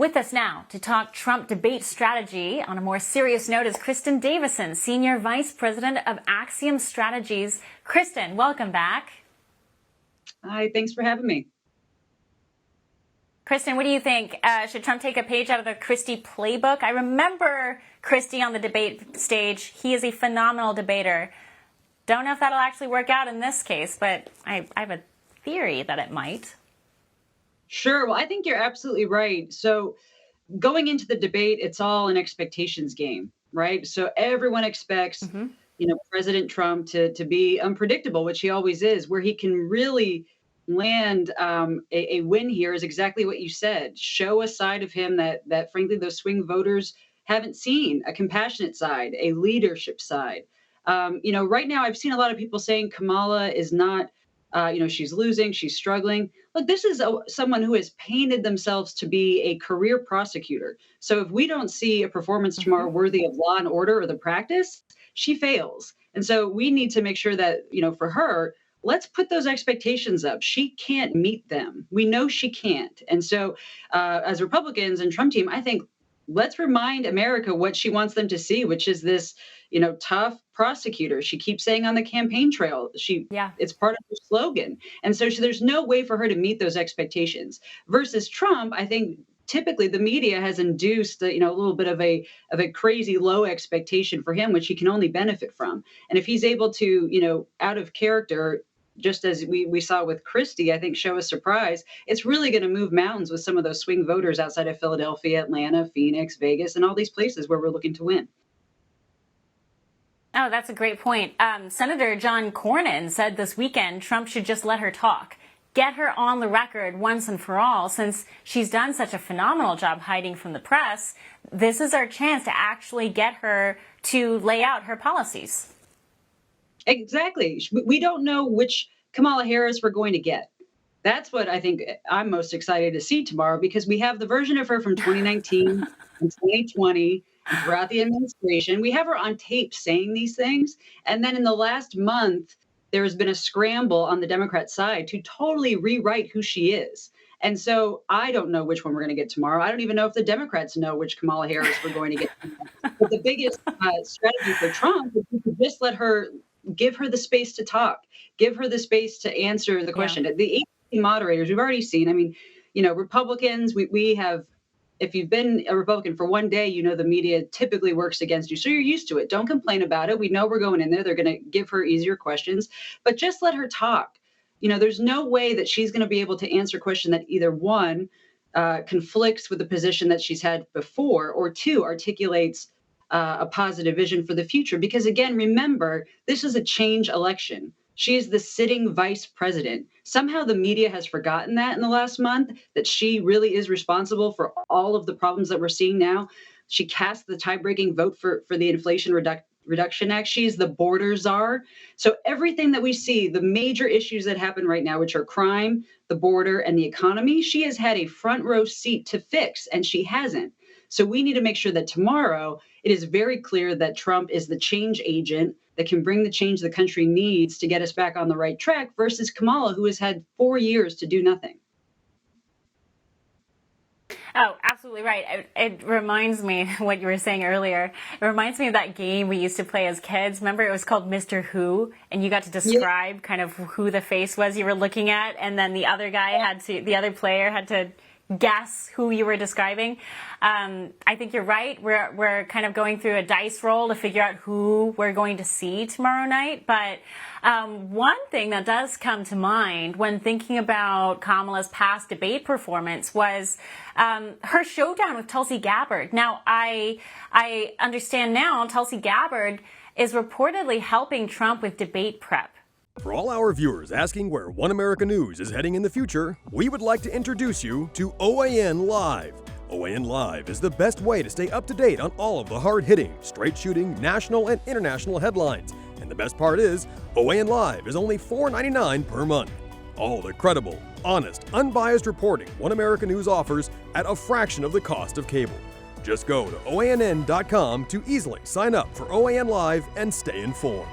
With us now to talk Trump debate strategy on a more serious note is Kristin Davidson, Senior Vice President of Axiom Strategies. Kristin, welcome back. Hi, thanks for having me. Kristin, what do you think? Should Trump take a page out of the Christie playbook? I remember Christie on the debate stage. He is a phenomenal debater. Don't know if that'll actually work out in this case, but I have a theory that it might. Sure. Well, I think you're absolutely right. So going into the debate, it's all an expectations game, right? So everyone expects, President Trump to be unpredictable, which he always is. Where he can really land a win here is exactly what you said. Show a side of him that frankly, those swing voters haven't seen, a compassionate side, a leadership side. Right now I've seen a lot of people saying Kamala is not, she's losing, she's struggling. Look, this is someone who has painted themselves to be a career prosecutor. So if we don't see a performance tomorrow worthy of law and order or the practice, she fails. And so we need to make sure that, for her, let's put those expectations up. She can't meet them. We know she can't. And so as Republicans and Trump team, I think let's remind America what she wants them to see, which is this, tough prosecutor. She keeps saying on the campaign trail, it's part of her slogan. And so there's no way for her to meet those expectations. Versus Trump, I think typically the media has induced, a little bit of a crazy low expectation for him, which he can only benefit from. And if he's able to, out of character, just as we saw with Christie, I think show a surprise, it's really going to move mountains with some of those swing voters outside of Philadelphia, Atlanta, Phoenix, Vegas, and all these places where we're looking to win. Oh, that's a great point. Senator John Cornyn said this weekend Trump should just let her talk. Get her on the record once and for all. Since she's done such a phenomenal job hiding from the press, this is our chance to actually get her to lay out her policies. Exactly. We don't know which Kamala Harris we're going to get. That's what I think I'm most excited to see tomorrow, because we have the version of her from 2019 and 2020 and throughout the administration. We have her on tape saying these things. And then in the last month, there has been a scramble on the Democrat side to totally rewrite who she is. And so I don't know which one we're going to get tomorrow. I don't even know if the Democrats know which Kamala Harris we're going to get. But the biggest strategy for Trump is to just give her the space to talk, give her the space to answer the question. Yeah. The 18 moderators, we've already seen, Republicans, we have, if you've been a Republican for one day, the media typically works against you. So you're used to it. Don't complain about it. We know we're going in there. They're going to give her easier questions, but just let her talk. There's no way that she's going to be able to answer a question that either one, conflicts with the position that she's had before, or two, articulates a positive vision for the future. Because again, remember, this is a change election. She is the sitting vice president. Somehow the media has forgotten that in the last month, that she really is responsible for all of the problems that we're seeing now. She cast the tie-breaking vote for the Inflation Reduction Act. She's the border czar. So everything that we see, the major issues that happen right now, which are crime, the border, and the economy, she has had a front row seat to fix, and she hasn't. So we need to make sure that tomorrow it is very clear that Trump is the change agent that can bring the change the country needs to get us back on the right track, versus Kamala, who has had 4 years to do nothing. Oh, absolutely right. It reminds me what you were saying earlier. It reminds me of that game we used to play as kids. Remember, it was called Mr. Who, and you got to describe kind of who the face was you were looking at, and then the other player had to guess who you were describing. I think you're right. We're kind of going through a dice roll to figure out who we're going to see tomorrow night. But one thing that does come to mind when thinking about Kamala's past debate performance was her showdown with Tulsi Gabbard. Now, I understand now Tulsi Gabbard is reportedly helping Trump with debate prep. For all our viewers asking where One America News is heading in the future, we would like to introduce you to OAN Live. OAN Live is the best way to stay up to date on all of the hard-hitting, straight-shooting, national and international headlines. And the best part is, OAN Live is only $4.99 per month. All the credible, honest, unbiased reporting One America News offers at a fraction of the cost of cable. Just go to OANN.com to easily sign up for OAN Live and stay informed.